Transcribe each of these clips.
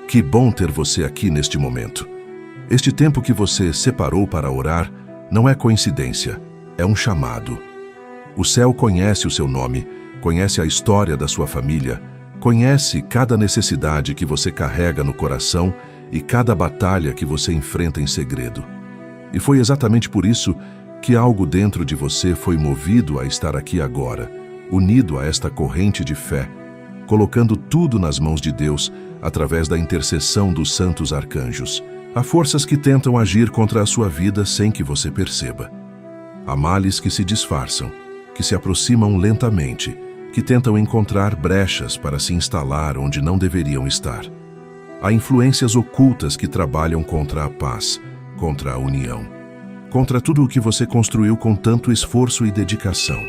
Que bom ter você aqui neste momento. Este tempo que você separou para orar não é coincidência, é um chamado. O céu conhece o seu nome, conhece a história da sua família, conhece cada necessidade que você carrega no coração e cada batalha que você enfrenta em segredo. E foi exatamente por isso que algo dentro de você foi movido a estar aqui agora, unido a esta corrente de fé, colocando tudo nas mãos de Deus através da intercessão dos santos arcanjos. Há forças que tentam agir contra a sua vida sem que você perceba. Há males que se disfarçam, que se aproximam lentamente, que tentam encontrar brechas para se instalar onde não deveriam estar. Há influências ocultas que trabalham contra a paz, contra a união, contra tudo o que você construiu com tanto esforço e dedicação.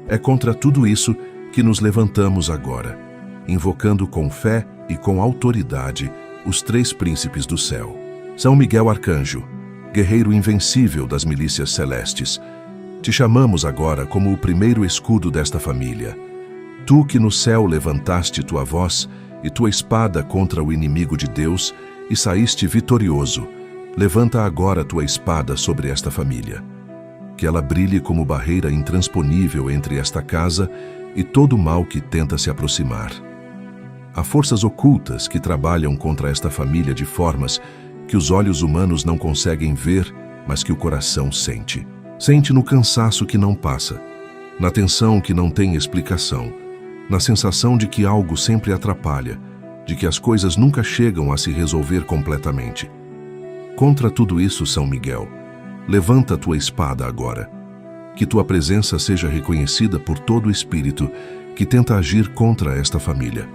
É contra tudo isso que nos levantamos agora, invocando com fé e com autoridade os três príncipes do céu. São Miguel Arcanjo, guerreiro invencível das milícias celestes. Te chamamos agora como o primeiro escudo desta família. Tu que no céu levantaste tua voz e tua espada contra o inimigo de Deus e saíste vitorioso, levanta agora tua espada sobre esta família. Que ela brilhe como barreira intransponível entre esta casa e todo o mal que tenta se aproximar. Há forças ocultas que trabalham contra esta família de formas que os olhos humanos não conseguem ver, mas que o coração sente. Sente no cansaço que não passa, na tensão que não tem explicação, na sensação de que algo sempre atrapalha, de que as coisas nunca chegam a se resolver completamente. Contra tudo isso, São Miguel, levanta tua espada agora. Que tua presença seja reconhecida por todo o espírito que tenta agir contra esta família.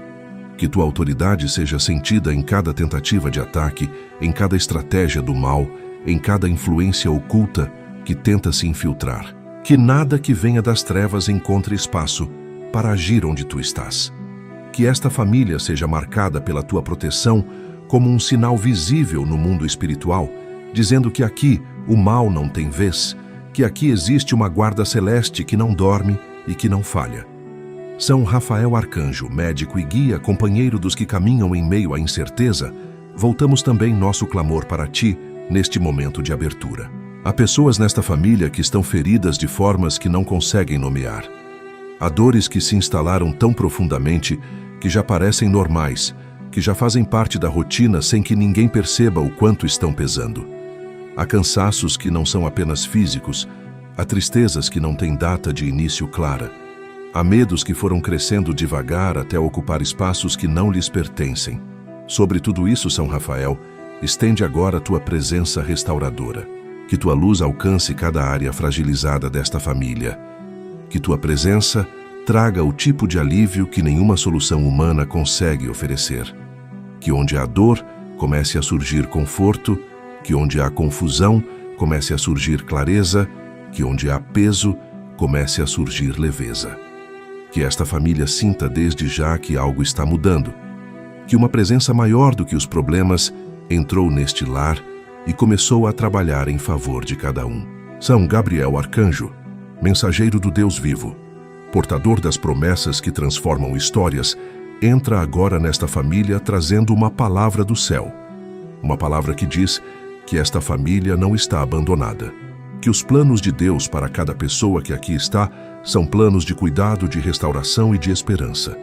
Que tua autoridade seja sentida em cada tentativa de ataque, em cada estratégia do mal, em cada influência oculta que tenta se infiltrar. Que nada que venha das trevas encontre espaço para agir onde tu estás. Que esta família seja marcada pela tua proteção como um sinal visível no mundo espiritual, dizendo que aqui o mal não tem vez, que aqui existe uma guarda celeste que não dorme e que não falha. São Rafael Arcanjo, médico e guia, companheiro dos que caminham em meio à incerteza, voltamos também nosso clamor para ti neste momento de abertura. Há pessoas nesta família que estão feridas de formas que não conseguem nomear. Há dores que se instalaram tão profundamente que já parecem normais, que já fazem parte da rotina sem que ninguém perceba o quanto estão pesando. Há cansaços que não são apenas físicos, há tristezas que não têm data de início clara. Há medos que foram crescendo devagar até ocupar espaços que não lhes pertencem. Sobre tudo isso, São Rafael, estende agora a tua presença restauradora. Que tua luz alcance cada área fragilizada desta família. Que tua presença traga o tipo de alívio que nenhuma solução humana consegue oferecer. Que onde há dor, comece a surgir conforto, que onde há confusão, comece a surgir clareza, que onde há peso, comece a surgir leveza. Que esta família sinta desde já que algo está mudando, que uma presença maior do que os problemas entrou neste lar e começou a trabalhar em favor de cada um. São Gabriel Arcanjo, mensageiro do Deus vivo, portador das promessas que transformam histórias, entra agora nesta família trazendo uma palavra do céu. Uma palavra que diz que esta família não está abandonada. Que os planos de Deus para cada pessoa que aqui está são planos de cuidado, de restauração e de esperança.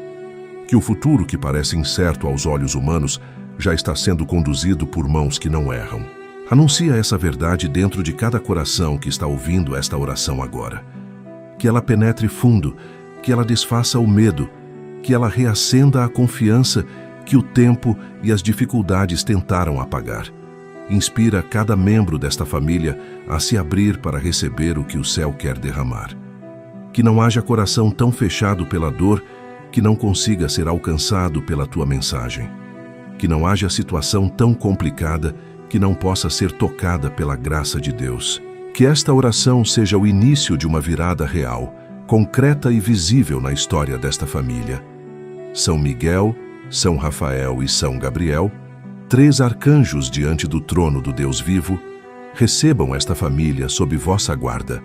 Que o futuro que parece incerto aos olhos humanos já está sendo conduzido por mãos que não erram. Anuncia essa verdade dentro de cada coração que está ouvindo esta oração agora. Que ela penetre fundo, que ela desfaça o medo, que ela reacenda a confiança que o tempo e as dificuldades tentaram apagar. Inspira cada membro desta família a se abrir para receber o que o céu quer derramar. Que não haja coração tão fechado pela dor que não consiga ser alcançado pela tua mensagem. Que não haja situação tão complicada que não possa ser tocada pela graça de Deus. Que esta oração seja o início de uma virada real, concreta e visível na história desta família. São Miguel, São Rafael e São Gabriel, três arcanjos diante do trono do Deus vivo, recebam esta família sob vossa guarda.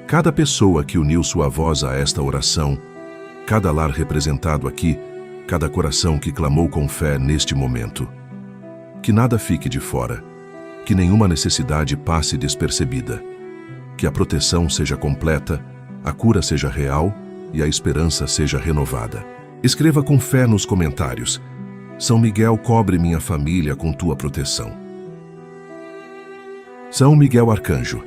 Cada pessoa que uniu sua voz a esta oração, cada lar representado aqui, cada coração que clamou com fé neste momento. Que nada fique de fora, que nenhuma necessidade passe despercebida, que a proteção seja completa, a cura seja real e a esperança seja renovada. Escreva com fé nos comentários: São Miguel, cobre minha família com tua proteção. São Miguel Arcanjo,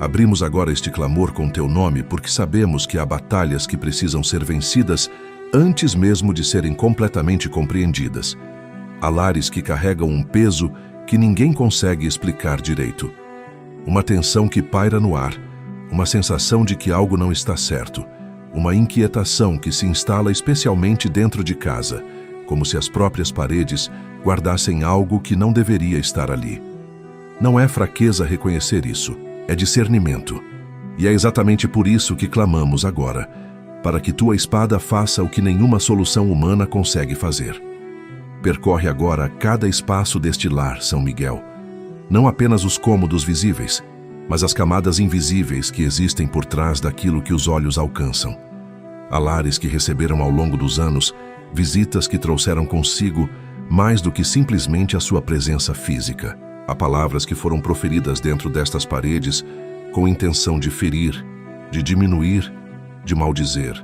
abrimos agora este clamor com teu nome porque sabemos que há batalhas que precisam ser vencidas antes mesmo de serem completamente compreendidas. Há lares que carregam um peso que ninguém consegue explicar direito. Uma tensão que paira no ar, uma sensação de que algo não está certo, uma inquietação que se instala especialmente dentro de casa, como se as próprias paredes guardassem algo que não deveria estar ali. Não é fraqueza reconhecer isso, é discernimento. E é exatamente por isso que clamamos agora, para que tua espada faça o que nenhuma solução humana consegue fazer. Percorre agora cada espaço deste lar, São Miguel. Não apenas os cômodos visíveis, mas as camadas invisíveis que existem por trás daquilo que os olhos alcançam. Há lares que receberam ao longo dos anos visitas que trouxeram consigo mais do que simplesmente a sua presença física. Há palavras que foram proferidas dentro destas paredes com intenção de ferir, de diminuir, de maldizer.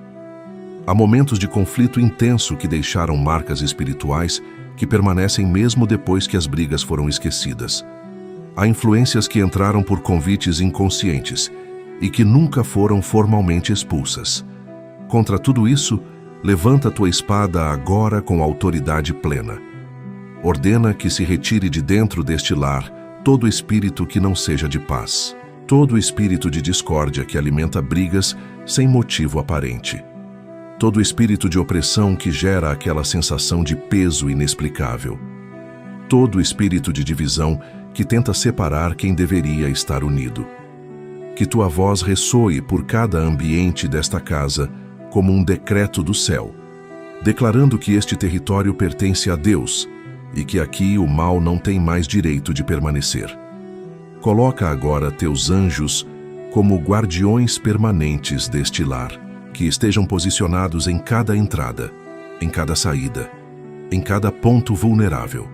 Há momentos de conflito intenso que deixaram marcas espirituais que permanecem mesmo depois que as brigas foram esquecidas. Há influências que entraram por convites inconscientes e que nunca foram formalmente expulsas. Contra tudo isso, levanta tua espada agora com autoridade plena. Ordena que se retire de dentro deste lar todo espírito que não seja de paz, todo espírito de discórdia que alimenta brigas sem motivo aparente, todo espírito de opressão que gera aquela sensação de peso inexplicável, todo espírito de divisão que tenta separar quem deveria estar unido. Que tua voz ressoe por cada ambiente desta casa como um decreto do céu, declarando que este território pertence a Deus e que aqui o mal não tem mais direito de permanecer. Coloca agora teus anjos como guardiões permanentes deste lar, que estejam posicionados em cada entrada, em cada saída, em cada ponto vulnerável.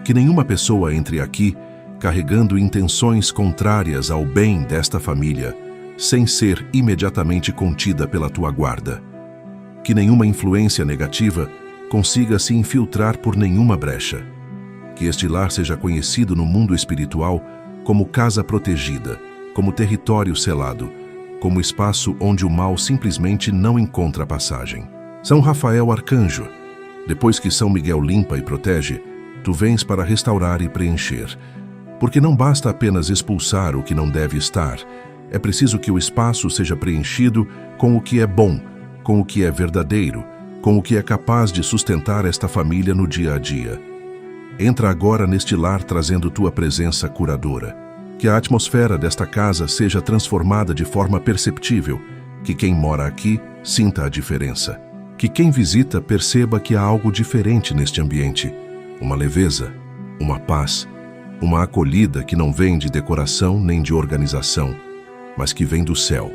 Que nenhuma pessoa entre aqui carregando intenções contrárias ao bem desta família, sem ser imediatamente contida pela tua guarda. Que nenhuma influência negativa consiga se infiltrar por nenhuma brecha. Que este lar seja conhecido no mundo espiritual como casa protegida, como território selado, como espaço onde o mal simplesmente não encontra passagem. São Rafael Arcanjo, depois que São Miguel limpa e protege, tu vens para restaurar e preencher. Porque não basta apenas expulsar o que não deve estar, é preciso que o espaço seja preenchido com o que é bom, com o que é verdadeiro, com o que é capaz de sustentar esta família no dia a dia. Entra agora neste lar trazendo tua presença curadora. Que a atmosfera desta casa seja transformada de forma perceptível, que quem mora aqui sinta a diferença. Que quem visita perceba que há algo diferente neste ambiente, uma leveza, uma paz, uma acolhida que não vem de decoração nem de organização, mas que vem do céu.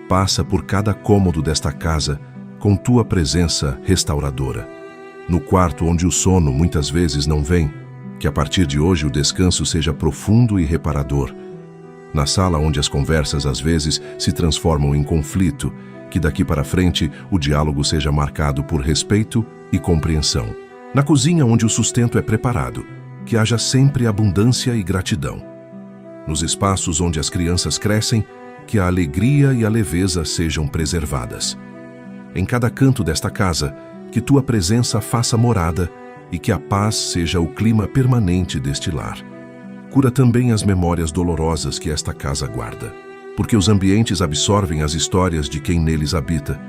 Passa por cada cômodo desta casa com tua presença restauradora. No quarto onde o sono muitas vezes não vem, que a partir de hoje o descanso seja profundo e reparador. Na sala onde as conversas às vezes se transformam em conflito, que daqui para frente o diálogo seja marcado por respeito e compreensão. Na cozinha onde o sustento é preparado, que haja sempre abundância e gratidão. Nos espaços onde as crianças crescem, que a alegria e a leveza sejam preservadas. Em cada canto desta casa, que tua presença faça morada e que a paz seja o clima permanente deste lar. Cura também as memórias dolorosas que esta casa guarda, porque os ambientes absorvem as histórias de quem neles habita,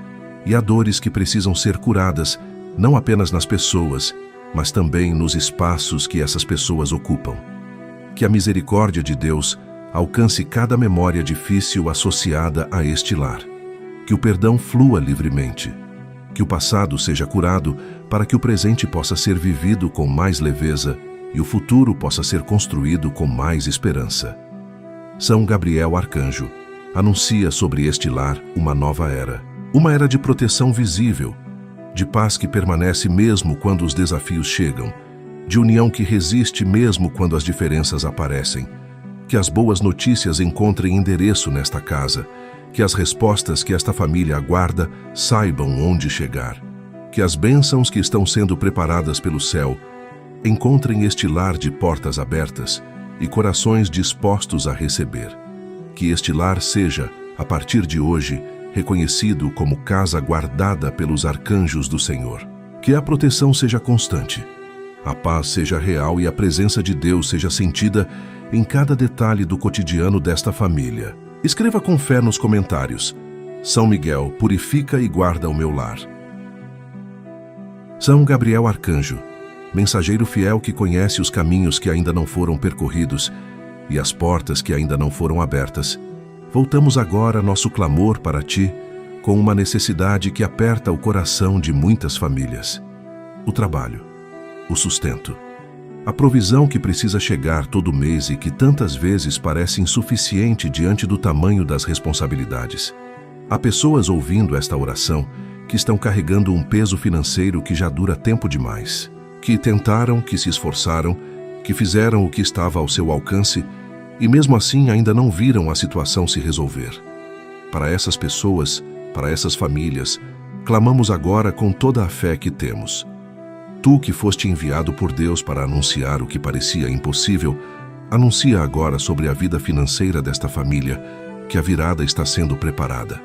e há dores que precisam ser curadas, não apenas nas pessoas, mas também nos espaços que essas pessoas ocupam. Que a misericórdia de Deus alcance cada memória difícil associada a este lar. Que o perdão flua livremente. Que o passado seja curado para que o presente possa ser vivido com mais leveza e o futuro possa ser construído com mais esperança. São Gabriel Arcanjo anuncia sobre este lar uma nova era. Uma era de proteção visível, de paz que permanece mesmo quando os desafios chegam, de união que resiste mesmo quando as diferenças aparecem. Que as boas notícias encontrem endereço nesta casa, que as respostas que esta família aguarda saibam onde chegar, que as bênçãos que estão sendo preparadas pelo céu encontrem este lar de portas abertas e corações dispostos a receber. Que este lar seja, a partir de hoje, reconhecido como casa guardada pelos arcanjos do Senhor. Que a proteção seja constante, a paz seja real e a presença de Deus seja sentida em cada detalhe do cotidiano desta família. Escreva com fé nos comentários: São Miguel, purifica e guarda o meu lar. São Gabriel Arcanjo, mensageiro fiel que conhece os caminhos que ainda não foram percorridos e as portas que ainda não foram abertas, voltamos agora nosso clamor para ti com uma necessidade que aperta o coração de muitas famílias: o trabalho, o sustento, a provisão que precisa chegar todo mês e que tantas vezes parece insuficiente diante do tamanho das responsabilidades. Há pessoas ouvindo esta oração que estão carregando um peso financeiro que já dura tempo demais, que tentaram, que se esforçaram, que fizeram o que estava ao seu alcance e mesmo assim ainda não viram a situação se resolver. Para essas pessoas, para essas famílias, clamamos agora com toda a fé que temos. Tu que foste enviado por Deus para anunciar o que parecia impossível, anuncia agora sobre a vida financeira desta família que a virada está sendo preparada,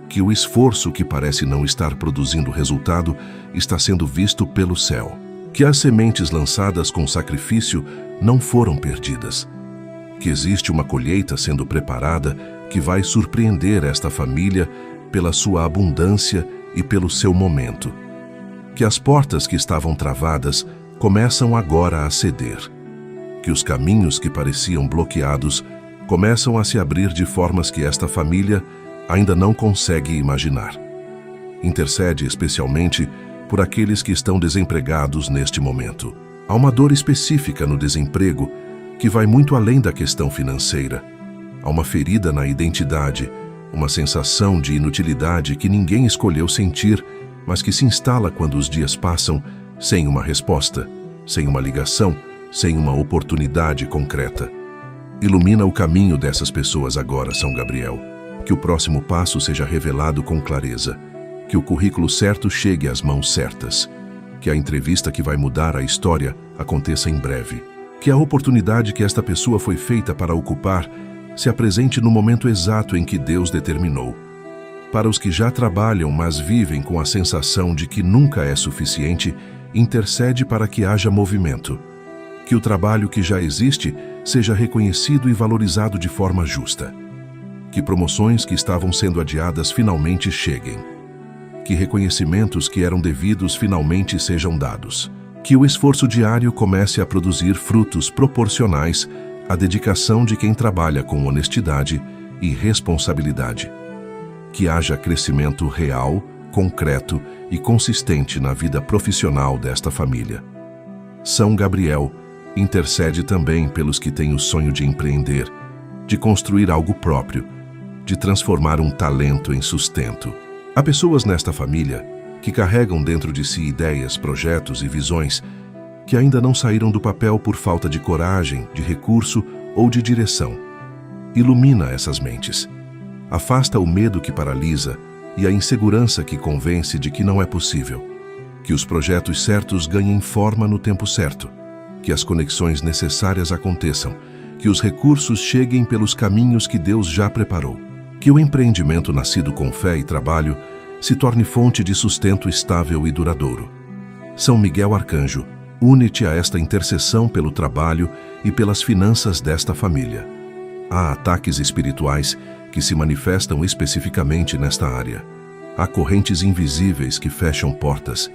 que o esforço que parece não estar produzindo resultado está sendo visto pelo céu, que as sementes lançadas com sacrifício não foram perdidas, que existe uma colheita sendo preparada que vai surpreender esta família pela sua abundância e pelo seu momento. Que as portas que estavam travadas começam agora a ceder, que os caminhos que pareciam bloqueados começam a se abrir de formas que esta família ainda não consegue imaginar. Intercede especialmente por aqueles que estão desempregados neste momento. Há uma dor específica no desemprego que vai muito além da questão financeira. Há uma ferida na identidade, uma sensação de inutilidade que ninguém escolheu sentir, mas que se instala quando os dias passam sem uma resposta, sem uma ligação, sem uma oportunidade concreta. Ilumina o caminho dessas pessoas agora, São Gabriel. Que o próximo passo seja revelado com clareza, que o currículo certo chegue às mãos certas, que a entrevista que vai mudar a história aconteça em breve, que a oportunidade que esta pessoa foi feita para ocupar se apresente no momento exato em que Deus determinou. Para os que já trabalham, mas vivem com a sensação de que nunca é suficiente, intercede para que haja movimento. Que o trabalho que já existe seja reconhecido e valorizado de forma justa. Que promoções que estavam sendo adiadas finalmente cheguem. Que reconhecimentos que eram devidos finalmente sejam dados. Que o esforço diário comece a produzir frutos proporcionais à dedicação de quem trabalha com honestidade e responsabilidade. Que haja crescimento real, concreto e consistente na vida profissional desta família. São Gabriel intercede também pelos que têm o sonho de empreender, de construir algo próprio, de transformar um talento em sustento. Há pessoas nesta família que carregam dentro de si ideias, projetos e visões que ainda não saíram do papel por falta de coragem, de recurso ou de direção. Ilumina essas mentes. Afasta o medo que paralisa e a insegurança que convence de que não é possível. Que os projetos certos ganhem forma no tempo certo. Que as conexões necessárias aconteçam. Que os recursos cheguem pelos caminhos que Deus já preparou. Que o empreendimento nascido com fé e trabalho se torne fonte de sustento estável e duradouro. São Miguel Arcanjo, une-te a esta intercessão pelo trabalho e pelas finanças desta família. Há ataques espirituais que se manifestam especificamente nesta área. Há correntes invisíveis que fecham portas,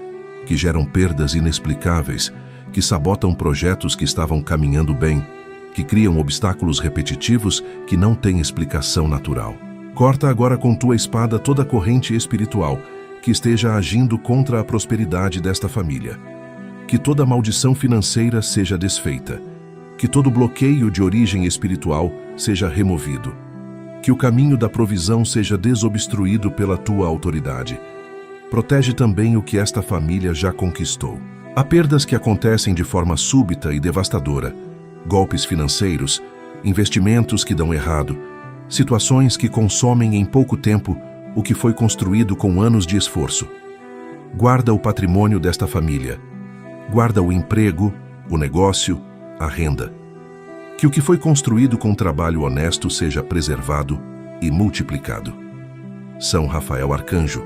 que geram perdas inexplicáveis, que sabotam projetos que estavam caminhando bem, que criam obstáculos repetitivos que não têm explicação natural. Corta agora com tua espada toda corrente espiritual que esteja agindo contra a prosperidade desta família. Que toda maldição financeira seja desfeita. Que todo bloqueio de origem espiritual seja removido. Que o caminho da provisão seja desobstruído pela tua autoridade. protege também o que esta família já conquistou. Há perdas que acontecem de forma súbita e devastadora, golpes financeiros, investimentos que dão errado, situações que consomem em pouco tempo o que foi construído com anos de esforço. Guarda o patrimônio desta família. Guarda o emprego, o negócio, a renda. Que o que foi construído com trabalho honesto seja preservado e multiplicado. São Rafael Arcanjo,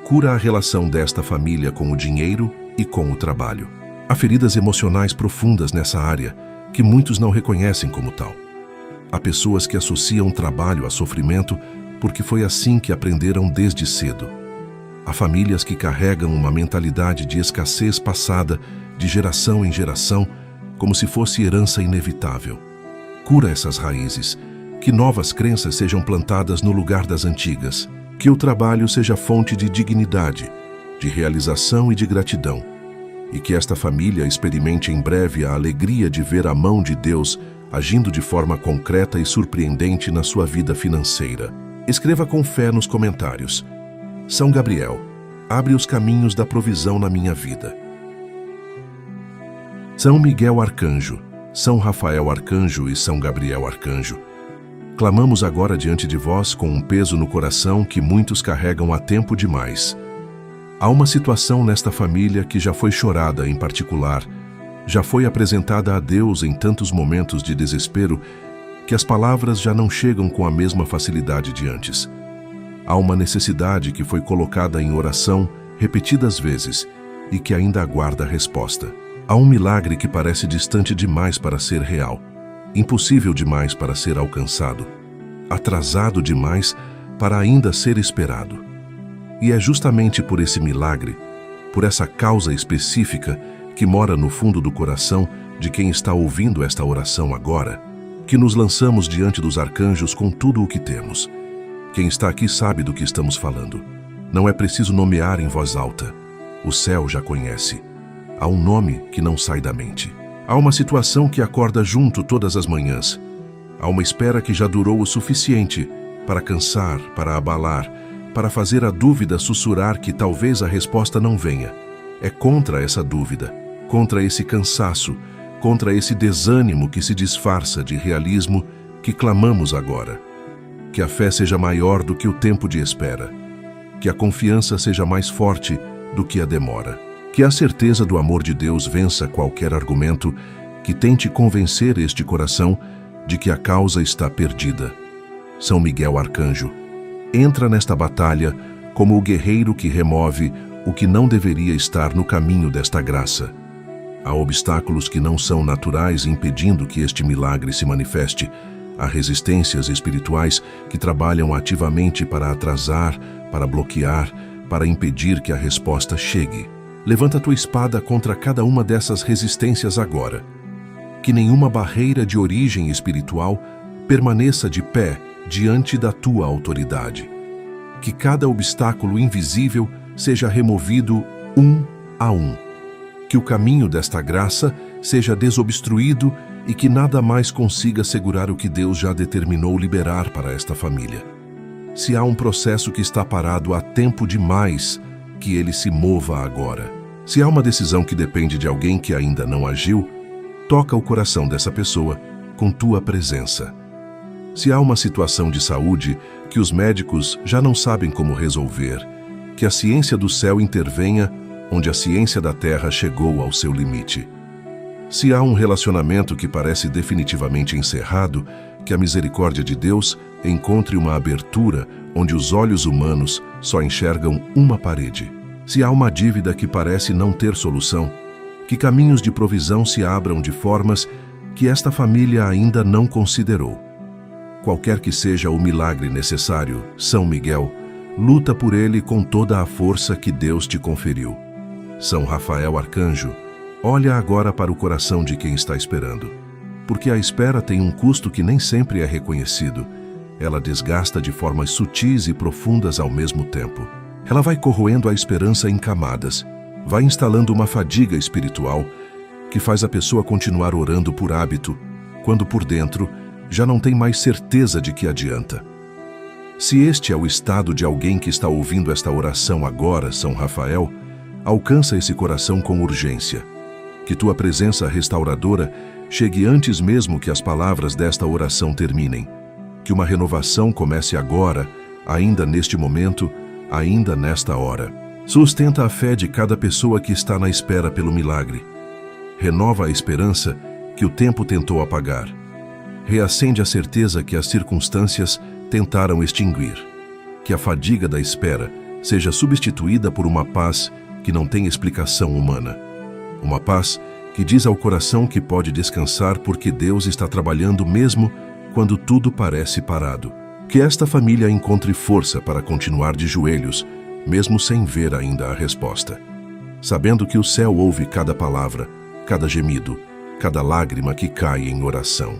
cura a relação desta família com o dinheiro e com o trabalho. Há feridas emocionais profundas nessa área que muitos não reconhecem como tal. Há pessoas que associam trabalho a sofrimento porque foi assim que aprenderam desde cedo. Há famílias que carregam uma mentalidade de escassez passada de geração em geração, como se fosse herança inevitável. Cura essas raízes, que novas crenças sejam plantadas no lugar das antigas, que o trabalho seja fonte de dignidade, de realização e de gratidão, e que esta família experimente em breve a alegria de ver a mão de Deus agindo de forma concreta e surpreendente na sua vida financeira. Escreva com fé nos comentários: São Gabriel, abre os caminhos da provisão na minha vida. São Miguel Arcanjo, São Rafael Arcanjo e São Gabriel Arcanjo, clamamos agora diante de vós com um peso no coração que muitos carregam há tempo demais. Há uma situação nesta família que já foi chorada em particular, já foi apresentada a Deus em tantos momentos de desespero que as palavras já não chegam com a mesma facilidade de antes. Há uma necessidade que foi colocada em oração repetidas vezes e que ainda aguarda resposta. Há um milagre que parece distante demais para ser real, impossível demais para ser alcançado, atrasado demais para ainda ser esperado. E é justamente por esse milagre, por essa causa específica que mora no fundo do coração de quem está ouvindo esta oração agora, que nos lançamos diante dos arcanjos com tudo o que temos. Quem está aqui sabe do que estamos falando. Não é preciso nomear em voz alta. O céu já conhece. Há um nome que não sai da mente. Há uma situação que acorda junto todas as manhãs. Há uma espera que já durou o suficiente para cansar, para abalar, para fazer a dúvida sussurrar que talvez a resposta não venha. É contra essa dúvida, contra esse cansaço, contra esse desânimo que se disfarça de realismo que clamamos agora. Que a fé seja maior do que o tempo de espera. Que a confiança seja mais forte do que a demora. Que a certeza do amor de Deus vença qualquer argumento que tente convencer este coração de que a causa está perdida. São Miguel Arcanjo, entra nesta batalha como o guerreiro que remove o que não deveria estar no caminho desta graça. Há obstáculos que não são naturais impedindo que este milagre se manifeste. Há resistências espirituais que trabalham ativamente para atrasar, para bloquear, para impedir que a resposta chegue. Levanta a tua espada contra cada uma dessas resistências agora. Que nenhuma barreira de origem espiritual permaneça de pé diante da tua autoridade. Que cada obstáculo invisível seja removido um a um. Que o caminho desta graça seja desobstruído e que nada mais consiga segurar o que Deus já determinou liberar para esta família. Se há um processo que está parado há tempo demais, que ele se mova agora. Se há uma decisão que depende de alguém que ainda não agiu, toca o coração dessa pessoa com tua presença. Se há uma situação de saúde que os médicos já não sabem como resolver, que a ciência do céu intervenha onde a ciência da terra chegou ao seu limite. Se há um relacionamento que parece definitivamente encerrado, que a misericórdia de Deus encontre uma abertura onde os olhos humanos só enxergam uma parede. Se há uma dívida que parece não ter solução, que caminhos de provisão se abram de formas que esta família ainda não considerou. Qualquer que seja o milagre necessário, São Miguel, luta por ele com toda a força que Deus te conferiu. São Rafael Arcanjo, olha agora para o coração de quem está esperando, porque a espera tem um custo que nem sempre é reconhecido. Ela desgasta de formas sutis e profundas ao mesmo tempo. Ela vai corroendo a esperança em camadas, vai instalando uma fadiga espiritual que faz a pessoa continuar orando por hábito, quando por dentro já não tem mais certeza de que adianta. Se este é o estado de alguém que está ouvindo esta oração agora, São Rafael, alcança esse coração com urgência. Que tua presença restauradora chegue antes mesmo que as palavras desta oração terminem. Que uma renovação comece agora, ainda neste momento, ainda nesta hora. Sustenta a fé de cada pessoa que está na espera pelo milagre. Renova a esperança que o tempo tentou apagar. Reacende a certeza que as circunstâncias tentaram extinguir. Que a fadiga da espera seja substituída por uma paz que não tem explicação humana. Uma paz que diz ao coração que pode descansar porque Deus está trabalhando mesmo quando tudo parece parado. Que esta família encontre força para continuar de joelhos, mesmo sem ver ainda a resposta. Sabendo que o céu ouve cada palavra, cada gemido, cada lágrima que cai em oração.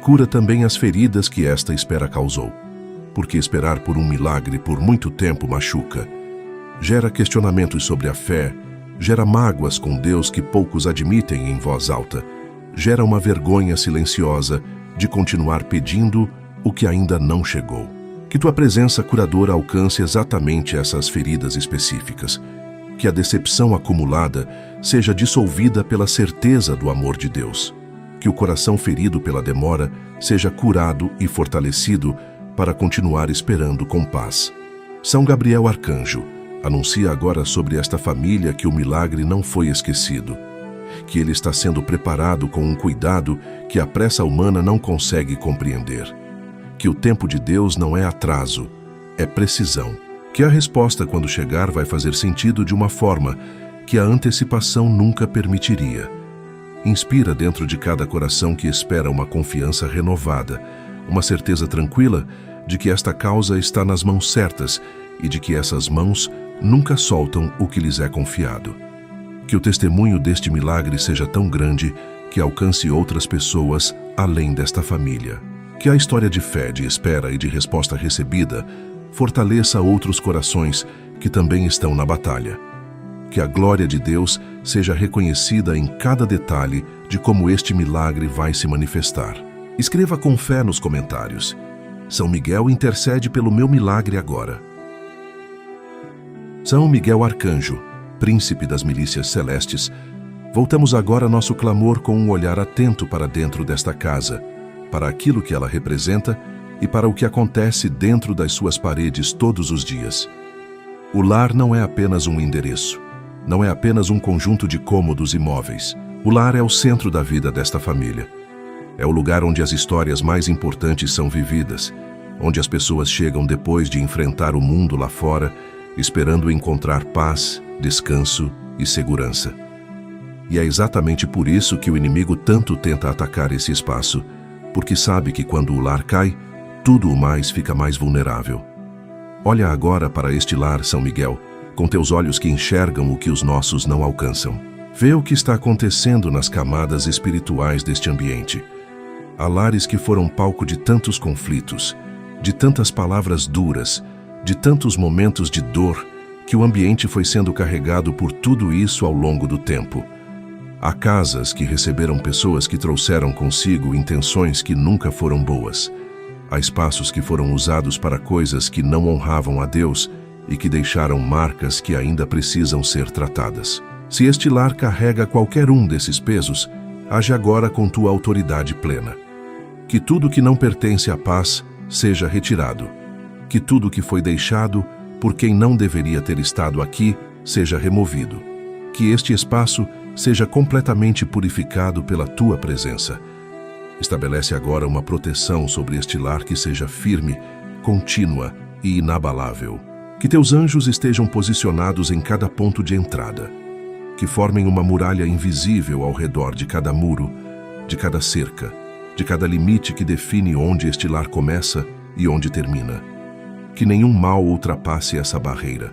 Cura também as feridas que esta espera causou, porque esperar por um milagre por muito tempo machuca. Gera questionamentos sobre a fé, gera mágoas com Deus que poucos admitem em voz alta, gera uma vergonha silenciosa de continuar pedindo o que ainda não chegou. Que tua presença curadora alcance exatamente essas feridas específicas. Que a decepção acumulada seja dissolvida pela certeza do amor de Deus. Que o coração ferido pela demora seja curado e fortalecido para continuar esperando com paz. São Gabriel Arcanjo, anuncia agora sobre esta família que o milagre não foi esquecido, que ele está sendo preparado com um cuidado que a pressa humana não consegue compreender, que o tempo de Deus não é atraso, é precisão, que a resposta quando chegar vai fazer sentido de uma forma que a antecipação nunca permitiria. Inspira dentro de cada coração que espera uma confiança renovada, uma certeza tranquila de que esta causa está nas mãos certas e de que essas mãos nunca soltam o que lhes é confiado. Que o testemunho deste milagre seja tão grande que alcance outras pessoas além desta família. Que a história de fé, de espera e de resposta recebida fortaleça outros corações que também estão na batalha. Que a glória de Deus seja reconhecida em cada detalhe de como este milagre vai se manifestar. Escreva com fé nos comentários: São Miguel intercede pelo meu milagre agora. São Miguel Arcanjo, príncipe das milícias celestes, voltamos agora nosso clamor com um olhar atento para dentro desta casa, para aquilo que ela representa e para o que acontece dentro das suas paredes todos os dias. O lar não é apenas um endereço, não é apenas um conjunto de cômodos e móveis. O lar é o centro da vida desta família. É o lugar onde as histórias mais importantes são vividas, onde as pessoas chegam depois de enfrentar o mundo lá fora, esperando encontrar paz, descanso e segurança. E é exatamente por isso que o inimigo tanto tenta atacar esse espaço, porque sabe que quando o lar cai, tudo o mais fica mais vulnerável. Olha agora para este lar, São Miguel, com teus olhos que enxergam o que os nossos não alcançam. Vê o que está acontecendo nas camadas espirituais deste ambiente. Há lares que foram palco de tantos conflitos, de tantas palavras duras, de tantos momentos de dor, que o ambiente foi sendo carregado por tudo isso ao longo do tempo. Há casas que receberam pessoas que trouxeram consigo intenções que nunca foram boas. Há espaços que foram usados para coisas que não honravam a Deus e que deixaram marcas que ainda precisam ser tratadas. Se este lar carrega qualquer um desses pesos, age agora com tua autoridade plena. Que tudo que não pertence à paz seja retirado. Que tudo que foi deixado por quem não deveria ter estado aqui seja removido. Que este espaço seja completamente purificado pela tua presença. Estabelece agora uma proteção sobre este lar que seja firme, contínua e inabalável. Que teus anjos estejam posicionados em cada ponto de entrada. Que formem uma muralha invisível ao redor de cada muro, de cada cerca, de cada limite que define onde este lar começa e onde termina. Que nenhum mal ultrapasse essa barreira.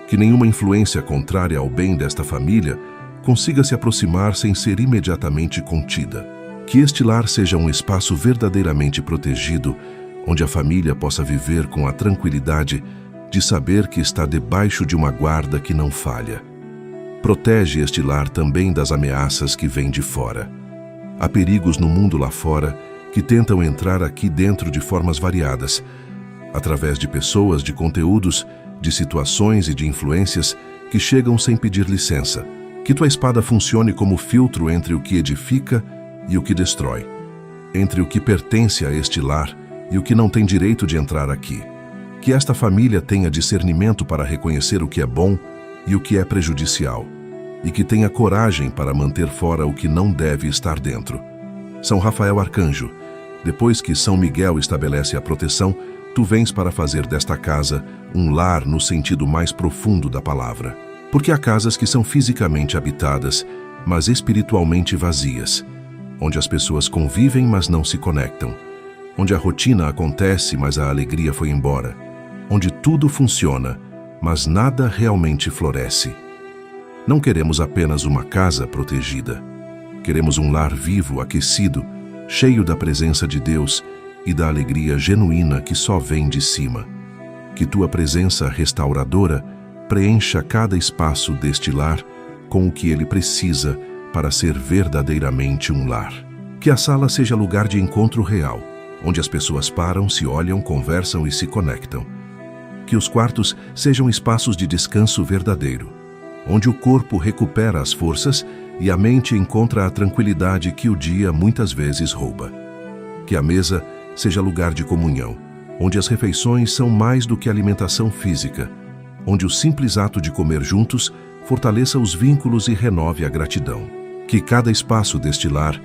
Que nenhuma influência contrária ao bem desta família consiga se aproximar sem ser imediatamente contida. Que este lar seja um espaço verdadeiramente protegido, onde a família possa viver com a tranquilidade de saber que está debaixo de uma guarda que não falha. Protege este lar também das ameaças que vêm de fora. Há perigos no mundo lá fora que tentam entrar aqui dentro de formas variadas, através de pessoas, de conteúdos, de situações e de influências que chegam sem pedir licença. Que tua espada funcione como filtro entre o que edifica e o que destrói, entre o que pertence a este lar e o que não tem direito de entrar aqui. Que esta família tenha discernimento para reconhecer o que é bom e o que é prejudicial, e que tenha coragem para manter fora o que não deve estar dentro. São Rafael Arcanjo, depois que São Miguel estabelece a proteção, tu vens para fazer desta casa um lar no sentido mais profundo da palavra. Porque há casas que são fisicamente habitadas, mas espiritualmente vazias, onde as pessoas convivem, mas não se conectam, onde a rotina acontece, mas a alegria foi embora, onde tudo funciona, mas nada realmente floresce. Não queremos apenas uma casa protegida. Queremos um lar vivo, aquecido, cheio da presença de Deus e da alegria genuína que só vem de cima. Que tua presença restauradora preencha cada espaço deste lar com o que ele precisa para ser verdadeiramente um lar. Que a sala seja lugar de encontro real, onde as pessoas param, se olham, conversam e se conectam. Que os quartos sejam espaços de descanso verdadeiro, onde o corpo recupera as forças e a mente encontra a tranquilidade que o dia muitas vezes rouba. Que a mesa seja lugar de comunhão, onde as refeições são mais do que alimentação física, onde o simples ato de comer juntos fortaleça os vínculos e renove a gratidão. Que cada espaço deste lar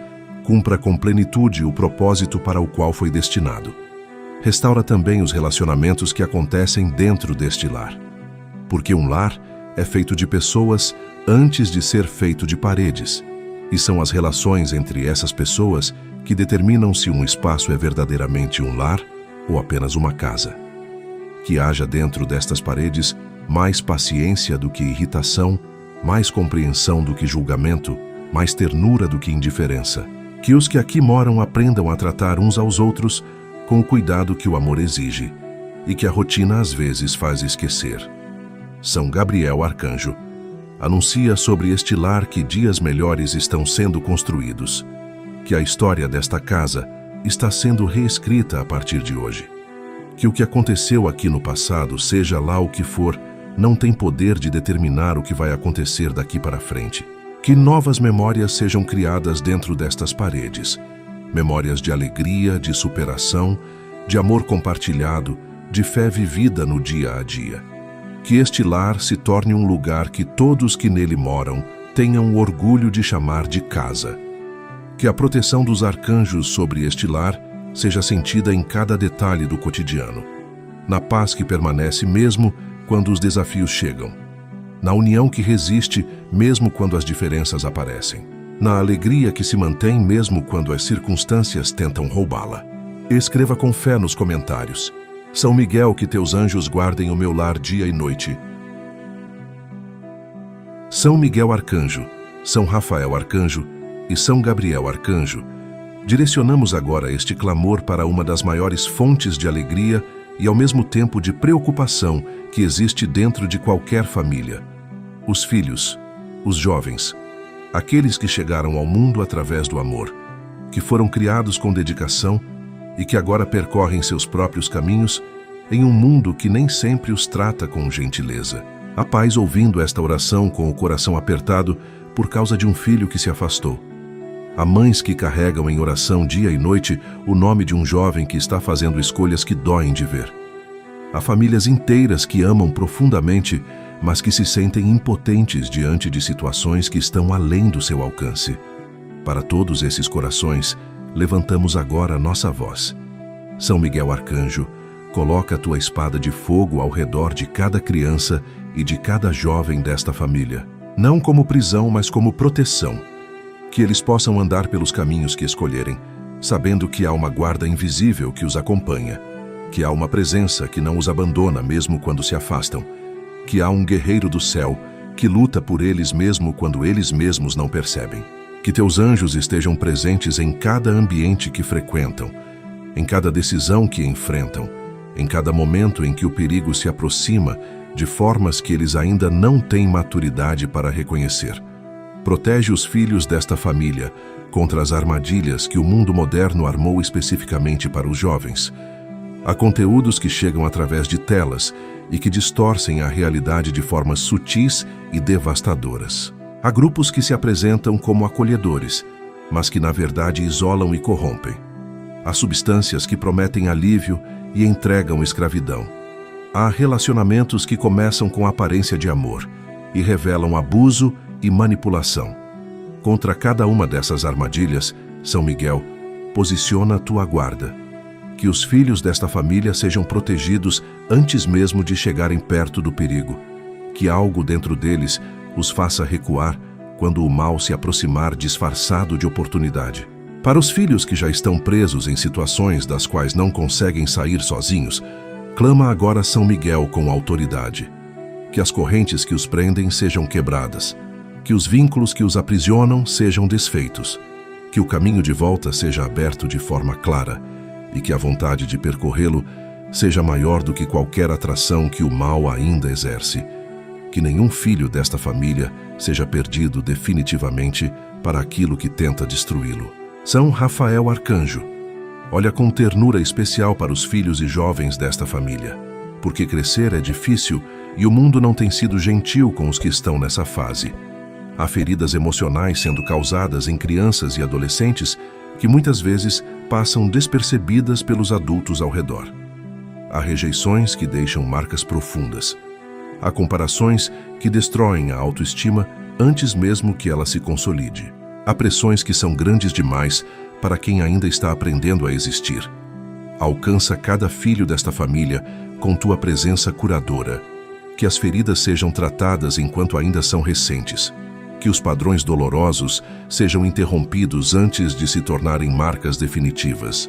cumpra com plenitude o propósito para o qual foi destinado. Restaura também os relacionamentos que acontecem dentro deste lar. Porque um lar é feito de pessoas antes de ser feito de paredes, e são as relações entre essas pessoas que determinam se um espaço é verdadeiramente um lar ou apenas uma casa. Que haja dentro destas paredes mais paciência do que irritação, mais compreensão do que julgamento, mais ternura do que indiferença. Que os que aqui moram aprendam a tratar uns aos outros com o cuidado que o amor exige e que a rotina às vezes faz esquecer. São Gabriel Arcanjo anuncia sobre este lar que dias melhores estão sendo construídos, que a história desta casa está sendo reescrita a partir de hoje. Que o que aconteceu aqui no passado, seja lá o que for, não tem poder de determinar o que vai acontecer daqui para frente. Que novas memórias sejam criadas dentro destas paredes. Memórias de alegria, de superação, de amor compartilhado, de fé vivida no dia a dia. Que este lar se torne um lugar que todos que nele moram tenham orgulho de chamar de casa. Que a proteção dos arcanjos sobre este lar seja sentida em cada detalhe do cotidiano, na paz que permanece mesmo quando os desafios chegam, na união que resiste mesmo quando as diferenças aparecem, na alegria que se mantém mesmo quando as circunstâncias tentam roubá-la. Escreva com fé nos comentários: São Miguel, que teus anjos guardem o meu lar dia e noite. São Miguel Arcanjo, São Rafael Arcanjo e São Gabriel Arcanjo, direcionamos agora este clamor para uma das maiores fontes de alegria e ao mesmo tempo de preocupação que existe dentro de qualquer família: os filhos, os jovens, aqueles que chegaram ao mundo através do amor, que foram criados com dedicação e que agora percorrem seus próprios caminhos em um mundo que nem sempre os trata com gentileza. Há pais ouvindo esta oração com o coração apertado por causa de um filho que se afastou. Há mães que carregam em oração dia e noite o nome de um jovem que está fazendo escolhas que doem de ver. Há famílias inteiras que amam profundamente, mas que se sentem impotentes diante de situações que estão além do seu alcance. Para todos esses corações, levantamos agora nossa voz. São Miguel Arcanjo, coloca a tua espada de fogo ao redor de cada criança e de cada jovem desta família, não como prisão, mas como proteção. Que eles possam andar pelos caminhos que escolherem, sabendo que há uma guarda invisível que os acompanha, que há uma presença que não os abandona mesmo quando se afastam, que há um guerreiro do céu que luta por eles mesmo quando eles mesmos não percebem. Que teus anjos estejam presentes em cada ambiente que frequentam, em cada decisão que enfrentam, em cada momento em que o perigo se aproxima de formas que eles ainda não têm maturidade para reconhecer. Protege os filhos desta família contra as armadilhas que o mundo moderno armou especificamente para os jovens. Há conteúdos que chegam através de telas e que distorcem a realidade de formas sutis e devastadoras. Há grupos que se apresentam como acolhedores, mas que na verdade isolam e corrompem. Há substâncias que prometem alívio e entregam escravidão. Há relacionamentos que começam com aparência de amor e revelam abuso e manipulação. Contra cada uma dessas armadilhas, São Miguel, posiciona a tua guarda. Que os filhos desta família sejam protegidos antes mesmo de chegarem perto do perigo. Que algo dentro deles os faça recuar quando o mal se aproximar disfarçado de oportunidade. Para os filhos que já estão presos em situações das quais não conseguem sair sozinhos, clama agora São Miguel com autoridade. Que as correntes que os prendem sejam quebradas, que os vínculos que os aprisionam sejam desfeitos, que o caminho de volta seja aberto de forma clara e que a vontade de percorrê-lo seja maior do que qualquer atração que o mal ainda exerce. Que nenhum filho desta família seja perdido definitivamente para aquilo que tenta destruí-lo. São Rafael Arcanjo, olha com ternura especial para os filhos e jovens desta família, porque crescer é difícil e o mundo não tem sido gentil com os que estão nessa fase. Há feridas emocionais sendo causadas em crianças e adolescentes que muitas vezes passam despercebidas pelos adultos ao redor. Há rejeições que deixam marcas profundas. Há comparações que destroem a autoestima antes mesmo que ela se consolide. Há pressões que são grandes demais para quem ainda está aprendendo a existir. Alcança cada filho desta família com tua presença curadora. Que as feridas sejam tratadas enquanto ainda são recentes. Que os padrões dolorosos sejam interrompidos antes de se tornarem marcas definitivas.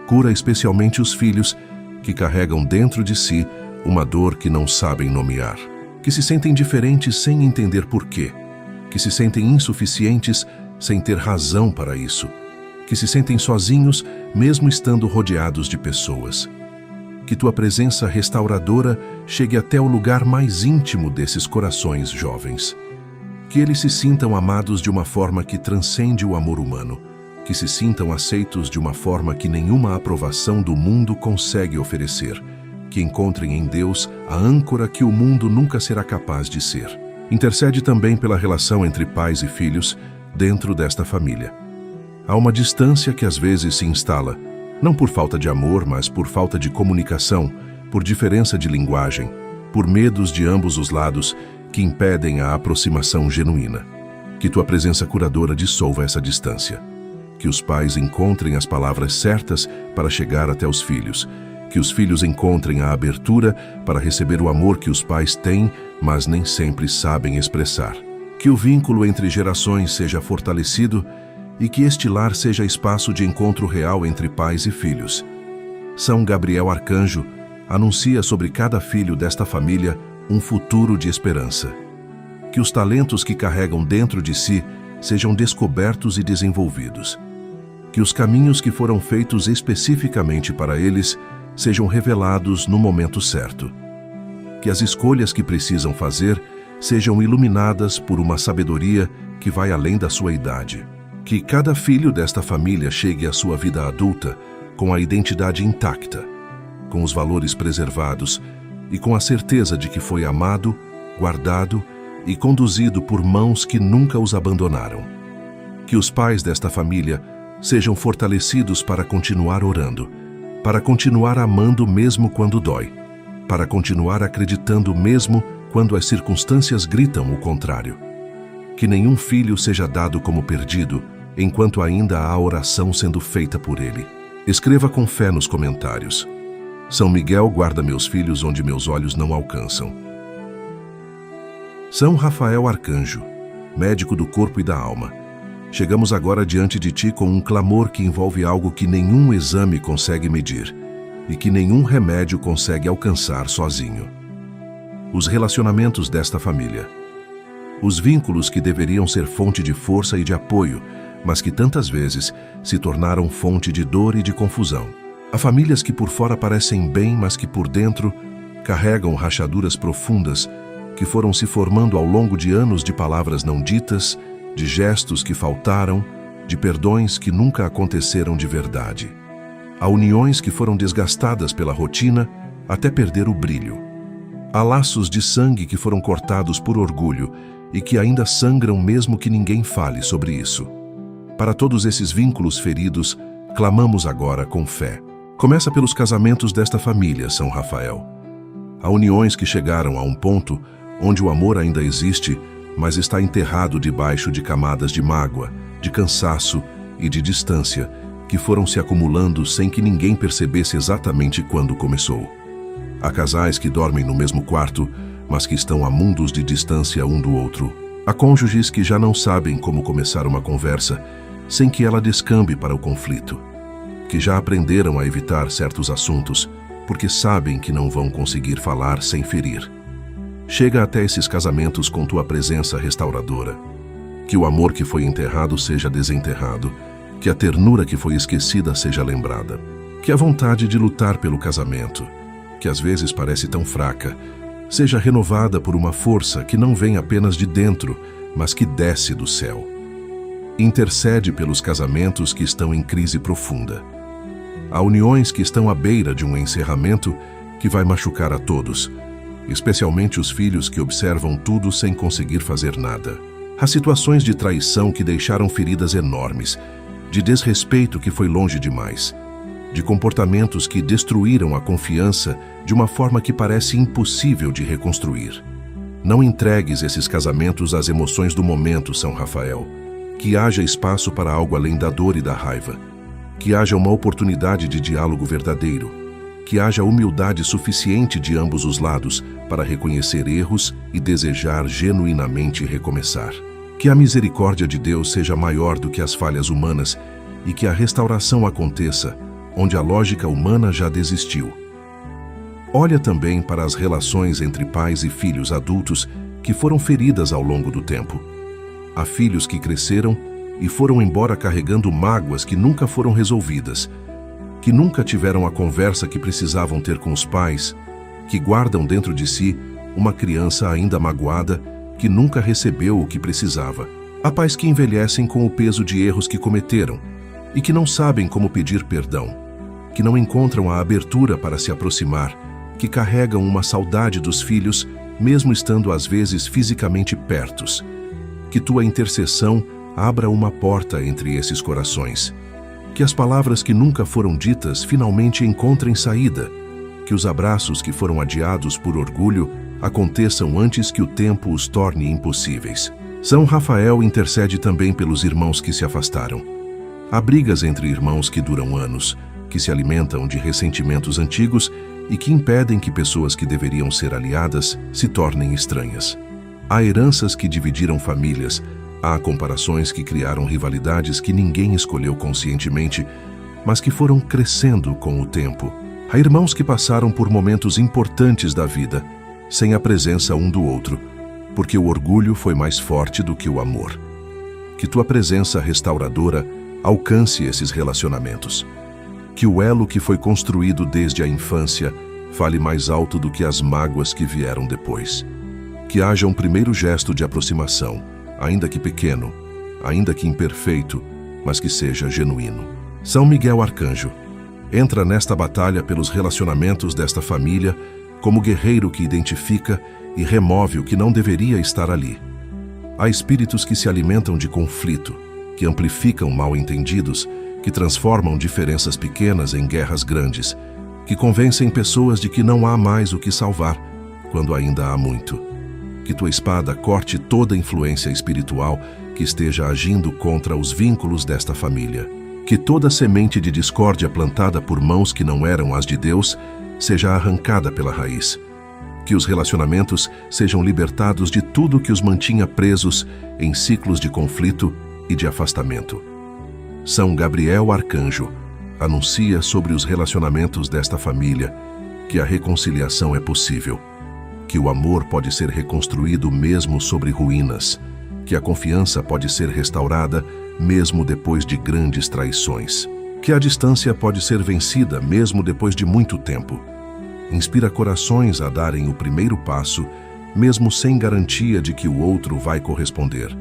Cura especialmente os filhos que carregam dentro de si uma dor que não sabem nomear. Que se sentem diferentes sem entender porquê. Que se sentem insuficientes sem ter razão para isso. Que se sentem sozinhos mesmo estando rodeados de pessoas. Que tua presença restauradora chegue até o lugar mais íntimo desses corações jovens. Que eles se sintam amados de uma forma que transcende o amor humano. Que se sintam aceitos de uma forma que nenhuma aprovação do mundo consegue oferecer. Que encontrem em Deus a âncora que o mundo nunca será capaz de ser. Intercede também pela relação entre pais e filhos dentro desta família. Há uma distância que às vezes se instala, não por falta de amor, mas por falta de comunicação, por diferença de linguagem, por medos de ambos os lados que impedem a aproximação genuína. Que tua presença curadora dissolva essa distância. Que os pais encontrem as palavras certas para chegar até os filhos. Que os filhos encontrem a abertura para receber o amor que os pais têm, mas nem sempre sabem expressar. Que o vínculo entre gerações seja fortalecido e que este lar seja espaço de encontro real entre pais e filhos. São Gabriel Arcanjo anuncia sobre cada filho desta família um futuro de esperança. Que os talentos que carregam dentro de si sejam descobertos e desenvolvidos. Que os caminhos que foram feitos especificamente para eles sejam revelados no momento certo. Que as escolhas que precisam fazer sejam iluminadas por uma sabedoria que vai além da sua idade. Que cada filho desta família chegue à sua vida adulta com a identidade intacta, com os valores preservados e com a certeza de que foi amado, guardado e conduzido por mãos que nunca os abandonaram. Que os pais desta família sejam fortalecidos para continuar orando, para continuar amando mesmo quando dói, para continuar acreditando mesmo quando as circunstâncias gritam o contrário. Que nenhum filho seja dado como perdido, enquanto ainda há oração sendo feita por ele. Escreva com fé nos comentários. São Miguel guarda meus filhos onde meus olhos não alcançam. São Rafael Arcanjo, médico do corpo e da alma, chegamos agora diante de ti com um clamor que envolve algo que nenhum exame consegue medir e que nenhum remédio consegue alcançar sozinho. Os relacionamentos desta família. Os vínculos que deveriam ser fonte de força e de apoio, mas que tantas vezes se tornaram fonte de dor e de confusão. Há famílias que por fora parecem bem, mas que por dentro carregam rachaduras profundas que foram se formando ao longo de anos de palavras não ditas, de gestos que faltaram, de perdões que nunca aconteceram de verdade. Há uniões que foram desgastadas pela rotina até perder o brilho. Há laços de sangue que foram cortados por orgulho e que ainda sangram mesmo que ninguém fale sobre isso. Para todos esses vínculos feridos, clamamos agora com fé. Começa pelos casamentos desta família, São Rafael. Há uniões que chegaram a um ponto onde o amor ainda existe, mas está enterrado debaixo de camadas de mágoa, de cansaço e de distância, que foram se acumulando sem que ninguém percebesse exatamente quando começou. Há casais que dormem no mesmo quarto, mas que estão a mundos de distância um do outro. Há cônjuges que já não sabem como começar uma conversa sem que ela descambe para o conflito, que já aprenderam a evitar certos assuntos porque sabem que não vão conseguir falar sem ferir. Chega até esses casamentos com tua presença restauradora. Que o amor que foi enterrado seja desenterrado, que a ternura que foi esquecida seja lembrada, que a vontade de lutar pelo casamento, que às vezes parece tão fraca, seja renovada por uma força que não vem apenas de dentro, mas que desce do céu. Intercede pelos casamentos que estão em crise profunda. Há uniões que estão à beira de um encerramento que vai machucar a todos, especialmente os filhos que observam tudo sem conseguir fazer nada. Há situações de traição que deixaram feridas enormes, de desrespeito que foi longe demais, de comportamentos que destruíram a confiança de uma forma que parece impossível de reconstruir. Não entregues esses casamentos às emoções do momento, São Rafael. Que haja espaço para algo além da dor e da raiva. Que haja uma oportunidade de diálogo verdadeiro. Que haja humildade suficiente de ambos os lados para reconhecer erros e desejar genuinamente recomeçar. Que a misericórdia de Deus seja maior do que as falhas humanas e que a restauração aconteça onde a lógica humana já desistiu. Olha também para as relações entre pais e filhos adultos que foram feridas ao longo do tempo. Há filhos que cresceram e foram embora carregando mágoas que nunca foram resolvidas, que nunca tiveram a conversa que precisavam ter com os pais, que guardam dentro de si uma criança ainda magoada que nunca recebeu o que precisava. Há pais que envelhecem com o peso de erros que cometeram e que não sabem como pedir perdão, que não encontram a abertura para se aproximar, que carregam uma saudade dos filhos, mesmo estando às vezes fisicamente pertos. Que tua intercessão abra uma porta entre esses corações. Que as palavras que nunca foram ditas finalmente encontrem saída. Que os abraços que foram adiados por orgulho aconteçam antes que o tempo os torne impossíveis. São Rafael intercede também pelos irmãos que se afastaram. Há brigas entre irmãos que duram anos, que se alimentam de ressentimentos antigos e que impedem que pessoas que deveriam ser aliadas se tornem estranhas. Há heranças que dividiram famílias, há comparações que criaram rivalidades que ninguém escolheu conscientemente, mas que foram crescendo com o tempo. Há irmãos que passaram por momentos importantes da vida, sem a presença um do outro, porque o orgulho foi mais forte do que o amor. Que tua presença restauradora alcance esses relacionamentos. Que o elo que foi construído desde a infância fale mais alto do que as mágoas que vieram depois. Que haja um primeiro gesto de aproximação, ainda que pequeno, ainda que imperfeito, mas que seja genuíno. São Miguel Arcanjo, entra nesta batalha pelos relacionamentos desta família como guerreiro que identifica e remove o que não deveria estar ali. Há espíritos que se alimentam de conflito, que amplificam mal-entendidos, que transformam diferenças pequenas em guerras grandes, que convencem pessoas de que não há mais o que salvar, quando ainda há muito. Que tua espada corte toda influência espiritual que esteja agindo contra os vínculos desta família. Que toda semente de discórdia plantada por mãos que não eram as de Deus seja arrancada pela raiz. Que os relacionamentos sejam libertados de tudo que os mantinha presos em ciclos de conflito e de afastamento. São Gabriel Arcanjo anuncia sobre os relacionamentos desta família que a reconciliação é possível, que o amor pode ser reconstruído mesmo sobre ruínas, que a confiança pode ser restaurada mesmo depois de grandes traições, que a distância pode ser vencida mesmo depois de muito tempo. Inspira corações a darem o primeiro passo, mesmo sem garantia de que o outro vai corresponder.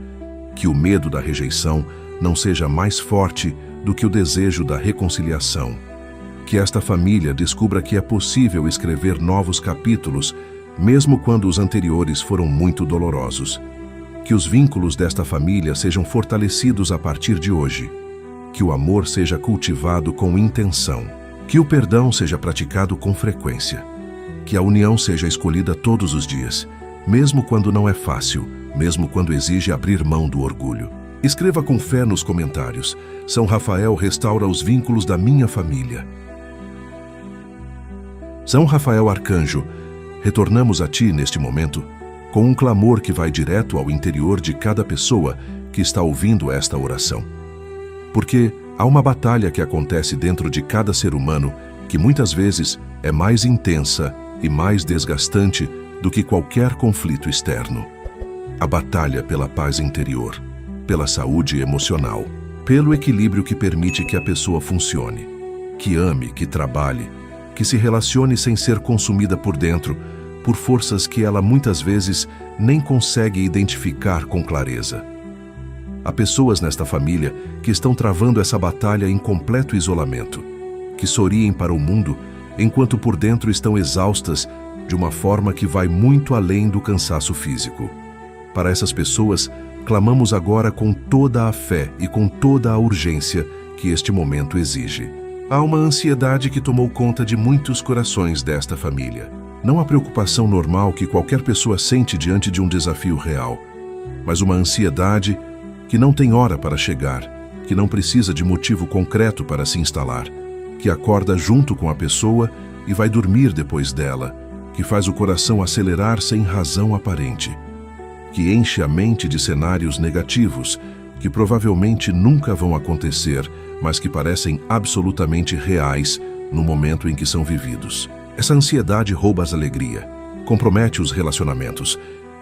Que o medo da rejeição não seja mais forte do que o desejo da reconciliação. Que esta família descubra que é possível escrever novos capítulos, mesmo quando os anteriores foram muito dolorosos. Que os vínculos desta família sejam fortalecidos a partir de hoje. Que o amor seja cultivado com intenção. Que o perdão seja praticado com frequência. Que a união seja escolhida todos os dias, mesmo quando não é fácil, mesmo quando exige abrir mão do orgulho. Escreva com fé nos comentários: São Rafael restaura os vínculos da minha família. São Rafael Arcanjo, retornamos a ti neste momento com um clamor que vai direto ao interior de cada pessoa que está ouvindo esta oração. Porque há uma batalha que acontece dentro de cada ser humano que muitas vezes é mais intensa e mais desgastante do que qualquer conflito externo. A batalha pela paz interior, pela saúde emocional, pelo equilíbrio que permite que a pessoa funcione, que ame, que trabalhe, que se relacione sem ser consumida por dentro, por forças que ela muitas vezes nem consegue identificar com clareza. Há pessoas nesta família que estão travando essa batalha em completo isolamento, que sorriem para o mundo enquanto por dentro estão exaustas de uma forma que vai muito além do cansaço físico. Para essas pessoas, clamamos agora com toda a fé e com toda a urgência que este momento exige. Há uma ansiedade que tomou conta de muitos corações desta família. Não a preocupação normal que qualquer pessoa sente diante de um desafio real, mas uma ansiedade que não tem hora para chegar, que não precisa de motivo concreto para se instalar, que acorda junto com a pessoa e vai dormir depois dela, que faz o coração acelerar sem razão aparente, que enche a mente de cenários negativos, que provavelmente nunca vão acontecer, mas que parecem absolutamente reais no momento em que são vividos. Essa ansiedade rouba a alegria, compromete os relacionamentos,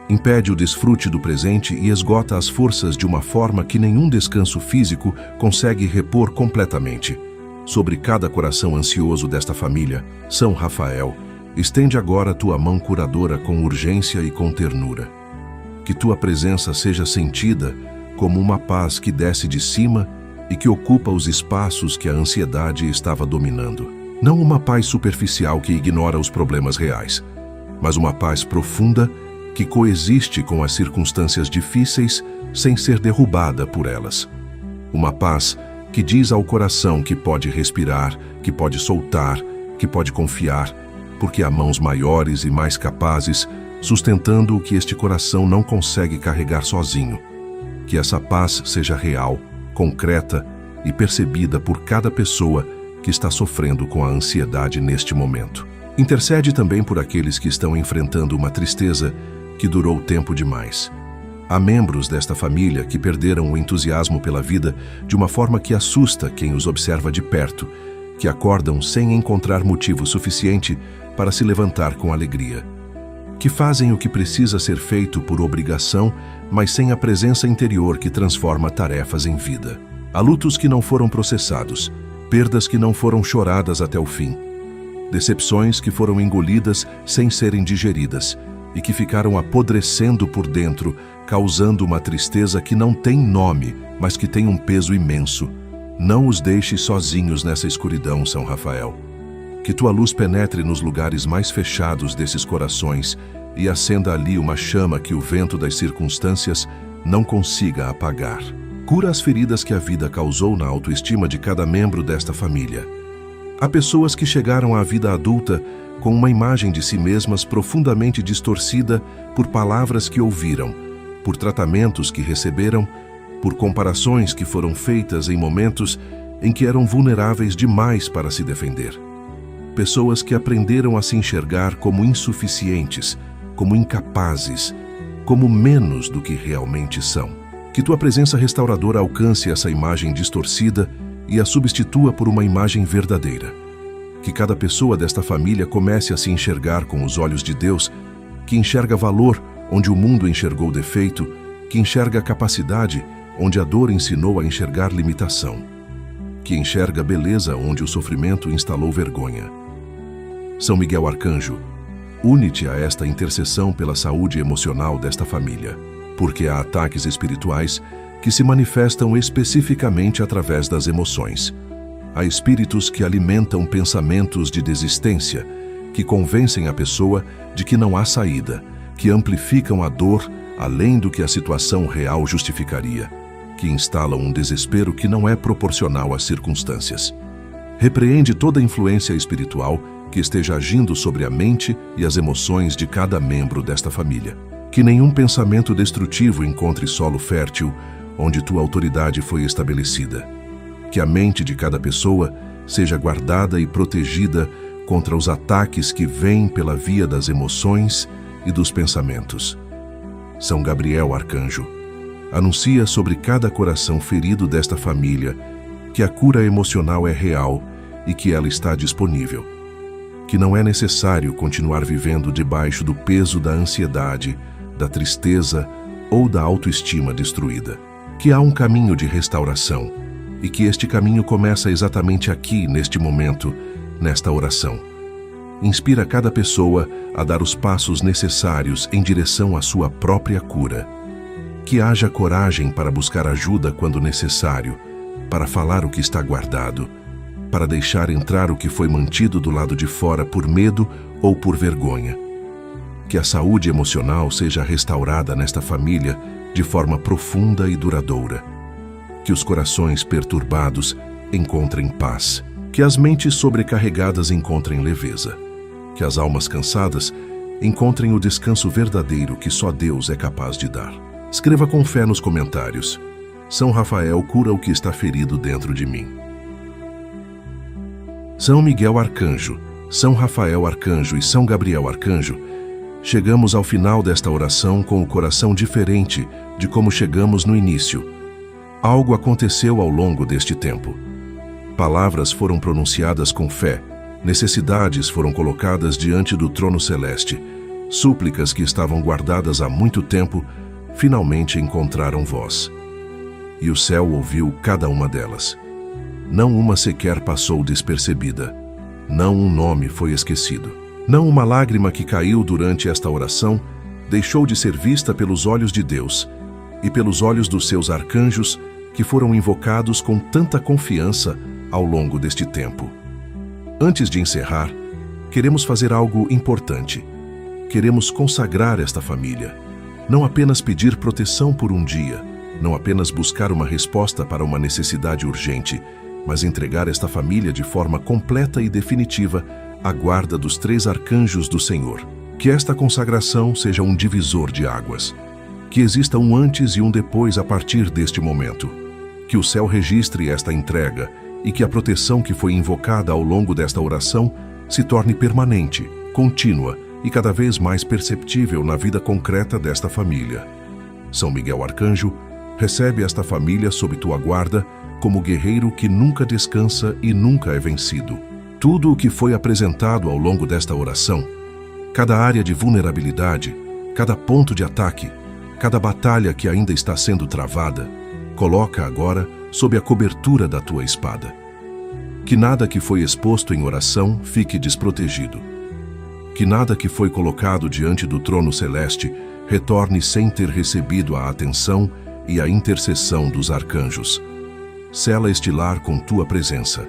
impede o desfrute do presente e esgota as forças de uma forma que nenhum descanso físico consegue repor completamente. Sobre cada coração ansioso desta família, São Rafael, estende agora tua mão curadora com urgência e com ternura. Que tua presença seja sentida como uma paz que desce de cima e que ocupa os espaços que a ansiedade estava dominando. Não uma paz superficial que ignora os problemas reais, mas uma paz profunda que coexiste com as circunstâncias difíceis sem ser derrubada por elas. Uma paz que diz ao coração que pode respirar, que pode soltar, que pode confiar, porque há mãos maiores e mais capazes sustentando o que este coração não consegue carregar sozinho. Que essa paz seja real, concreta e percebida por cada pessoa que está sofrendo com a ansiedade neste momento. Intercede também por aqueles que estão enfrentando uma tristeza que durou tempo demais. Há membros desta família que perderam o entusiasmo pela vida de uma forma que assusta quem os observa de perto, que acordam sem encontrar motivo suficiente para se levantar com alegria. Que fazem o que precisa ser feito por obrigação, mas sem a presença interior que transforma tarefas em vida. Há lutos que não foram processados, perdas que não foram choradas até o fim, decepções que foram engolidas sem serem digeridas e que ficaram apodrecendo por dentro, causando uma tristeza que não tem nome, mas que tem um peso imenso. Não os deixes sozinhos nessa escuridão, São Rafael. Que tua luz penetre nos lugares mais fechados desses corações e acenda ali uma chama que o vento das circunstâncias não consiga apagar. Cura as feridas que a vida causou na autoestima de cada membro desta família. Há pessoas que chegaram à vida adulta com uma imagem de si mesmas profundamente distorcida por palavras que ouviram, por tratamentos que receberam, por comparações que foram feitas em momentos em que eram vulneráveis demais para se defender. Pessoas que aprenderam a se enxergar como insuficientes, como incapazes, como menos do que realmente são. Que tua presença restauradora alcance essa imagem distorcida e a substitua por uma imagem verdadeira. Que cada pessoa desta família comece a se enxergar com os olhos de Deus, que enxerga valor onde o mundo enxergou defeito, que enxerga capacidade onde a dor ensinou a enxergar limitação, que enxerga beleza onde o sofrimento instalou vergonha. São Miguel Arcanjo, une-te a esta intercessão pela saúde emocional desta família, porque há ataques espirituais que se manifestam especificamente através das emoções. Há espíritos que alimentam pensamentos de desistência, que convencem a pessoa de que não há saída, que amplificam a dor além do que a situação real justificaria, que instalam um desespero que não é proporcional às circunstâncias. Repreende toda influência espiritual que esteja agindo sobre a mente e as emoções de cada membro desta família. Que nenhum pensamento destrutivo encontre solo fértil onde tua autoridade foi estabelecida. Que a mente de cada pessoa seja guardada e protegida contra os ataques que vêm pela via das emoções e dos pensamentos. São Gabriel Arcanjo, anuncia sobre cada coração ferido desta família que a cura emocional é real e que ela está disponível. Que não é necessário continuar vivendo debaixo do peso da ansiedade, da tristeza ou da autoestima destruída. Que há um caminho de restauração e que este caminho começa exatamente aqui, neste momento, nesta oração. Inspira cada pessoa a dar os passos necessários em direção à sua própria cura. Que haja coragem para buscar ajuda quando necessário, para falar o que está guardado, para deixar entrar o que foi mantido do lado de fora por medo ou por vergonha. Que a saúde emocional seja restaurada nesta família de forma profunda e duradoura. Que os corações perturbados encontrem paz. Que as mentes sobrecarregadas encontrem leveza. Que as almas cansadas encontrem o descanso verdadeiro que só Deus é capaz de dar. Escreva com fé nos comentários: São Rafael cura o que está ferido dentro de mim. São Miguel Arcanjo, São Rafael Arcanjo e São Gabriel Arcanjo, chegamos ao final desta oração com o coração diferente de como chegamos no início. Algo aconteceu ao longo deste tempo. Palavras foram pronunciadas com fé, necessidades foram colocadas diante do trono celeste, súplicas que estavam guardadas há muito tempo finalmente encontraram voz. E o céu ouviu cada uma delas. Não uma sequer passou despercebida. Não um nome foi esquecido. Não uma lágrima que caiu durante esta oração deixou de ser vista pelos olhos de Deus e pelos olhos dos seus arcanjos que foram invocados com tanta confiança ao longo deste tempo. Antes de encerrar, queremos fazer algo importante. Queremos consagrar esta família. Não apenas pedir proteção por um dia, não apenas buscar uma resposta para uma necessidade urgente, mas entregar esta família de forma completa e definitiva à guarda dos 3 arcanjos do Senhor. Que esta consagração seja um divisor de águas. Que exista um antes e um depois a partir deste momento. Que o céu registre esta entrega e que a proteção que foi invocada ao longo desta oração se torne permanente, contínua e cada vez mais perceptível na vida concreta desta família. São Miguel Arcanjo, recebe esta família sob tua guarda como guerreiro que nunca descansa e nunca é vencido. Tudo o que foi apresentado ao longo desta oração, cada área de vulnerabilidade, cada ponto de ataque, cada batalha que ainda está sendo travada, coloca agora sob a cobertura da tua espada. Que nada que foi exposto em oração fique desprotegido. Que nada que foi colocado diante do trono celeste retorne sem ter recebido a atenção e a intercessão dos arcanjos. Sela este lar com tua presença.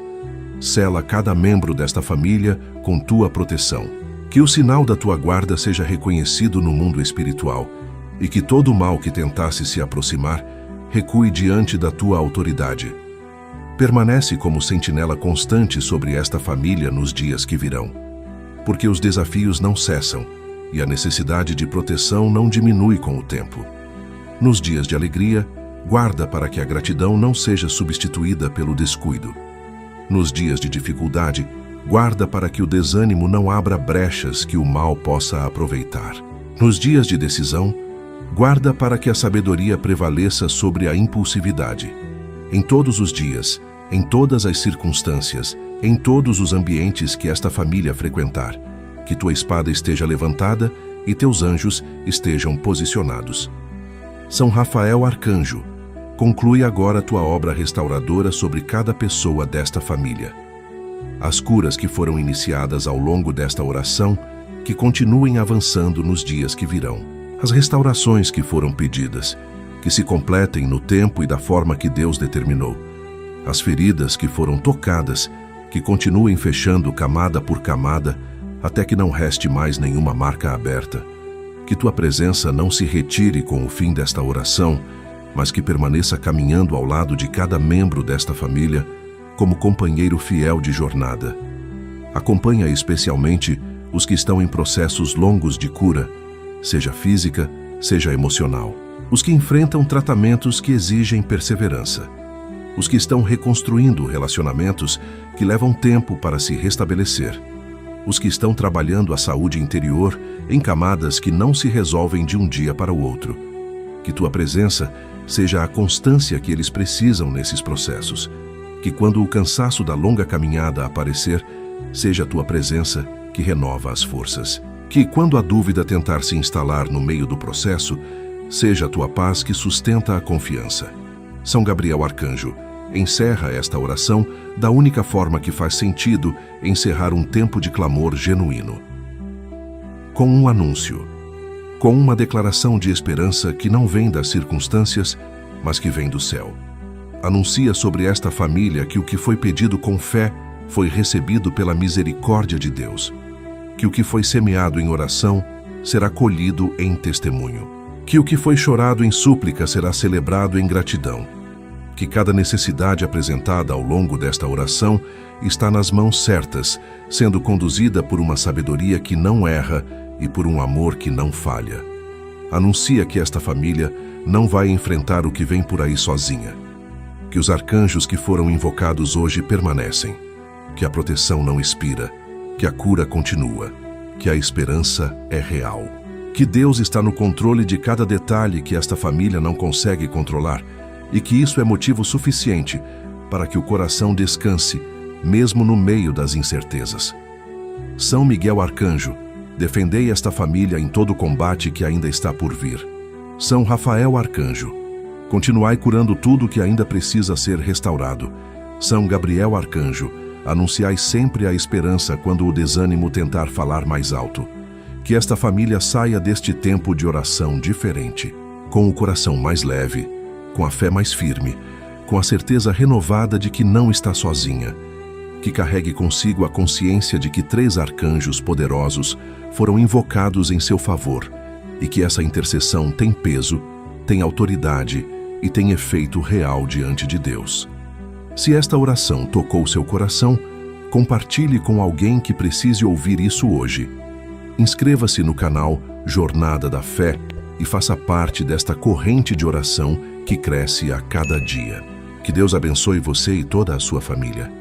Sela cada membro desta família com tua proteção. Que o sinal da tua guarda seja reconhecido no mundo espiritual e que todo o mal que tentasse se aproximar recue diante da tua autoridade. Permanece como sentinela constante sobre esta família nos dias que virão, porque os desafios não cessam e a necessidade de proteção não diminui com o tempo. Nos dias de alegria, guarda para que a gratidão não seja substituída pelo descuido. Nos dias de dificuldade, guarda para que o desânimo não abra brechas que o mal possa aproveitar. Nos dias de decisão, guarda para que a sabedoria prevaleça sobre a impulsividade. Em todos os dias, em todas as circunstâncias, em todos os ambientes que esta família frequentar, que tua espada esteja levantada e teus anjos estejam posicionados. São Rafael Arcanjo, conclui agora tua obra restauradora sobre cada pessoa desta família. As curas que foram iniciadas ao longo desta oração, que continuem avançando nos dias que virão. As restaurações que foram pedidas, que se completem no tempo e da forma que Deus determinou. as feridas que foram tocadas, que continuem fechando camada por camada, até que não reste mais nenhuma marca aberta. Que tua presença não se retire com o fim desta oração, mas que permaneça caminhando ao lado de cada membro desta família, como companheiro fiel de jornada. Acompanha especialmente os que estão em processos longos de cura, seja física, seja emocional. Os que enfrentam tratamentos que exigem perseverança. Os que estão reconstruindo relacionamentos que levam tempo para se restabelecer. Os que estão trabalhando a saúde interior em camadas que não se resolvem de um dia para o outro. Que tua presença seja a constância que eles precisam nesses processos. Que quando o cansaço da longa caminhada aparecer, seja a tua presença que renova as forças. Que quando a dúvida tentar se instalar no meio do processo, seja a tua paz que sustenta a confiança. São Gabriel Arcanjo, encerra esta oração da única forma que faz sentido encerrar um tempo de clamor genuíno. Com um anúncio, com uma declaração de esperança que não vem das circunstâncias, mas que vem do céu. Anuncia sobre esta família que o que foi pedido com fé foi recebido pela misericórdia de Deus. Que o que foi semeado em oração será colhido em testemunho. Que o que foi chorado em súplica será celebrado em gratidão. Que cada necessidade apresentada ao longo desta oração está nas mãos certas, sendo conduzida por uma sabedoria que não erra e por um amor que não falha. Anuncia que esta família não vai enfrentar o que vem por aí sozinha. Que os arcanjos que foram invocados hoje permanecem. Que a proteção não expira. Que a cura continua. Que a esperança é real. Que Deus está no controle de cada detalhe que esta família não consegue controlar e que isso é motivo suficiente para que o coração descanse, mesmo no meio das incertezas. São Miguel Arcanjo, defendei esta família em todo o combate que ainda está por vir. São Rafael Arcanjo, continuai curando tudo que ainda precisa ser restaurado. São Gabriel Arcanjo, anunciai sempre a esperança quando o desânimo tentar falar mais alto. Que esta família saia deste tempo de oração diferente, com o coração mais leve, com a fé mais firme, com a certeza renovada de que não está sozinha. Que carregue consigo a consciência de que 3 arcanjos poderosos foram invocados em seu favor e que essa intercessão tem peso, tem autoridade e tem efeito real diante de Deus. Se esta oração tocou seu coração, compartilhe com alguém que precise ouvir isso hoje. Inscreva-se no canal Jornada da Fé e faça parte desta corrente de oração que cresce a cada dia. Que Deus abençoe você e toda a sua família.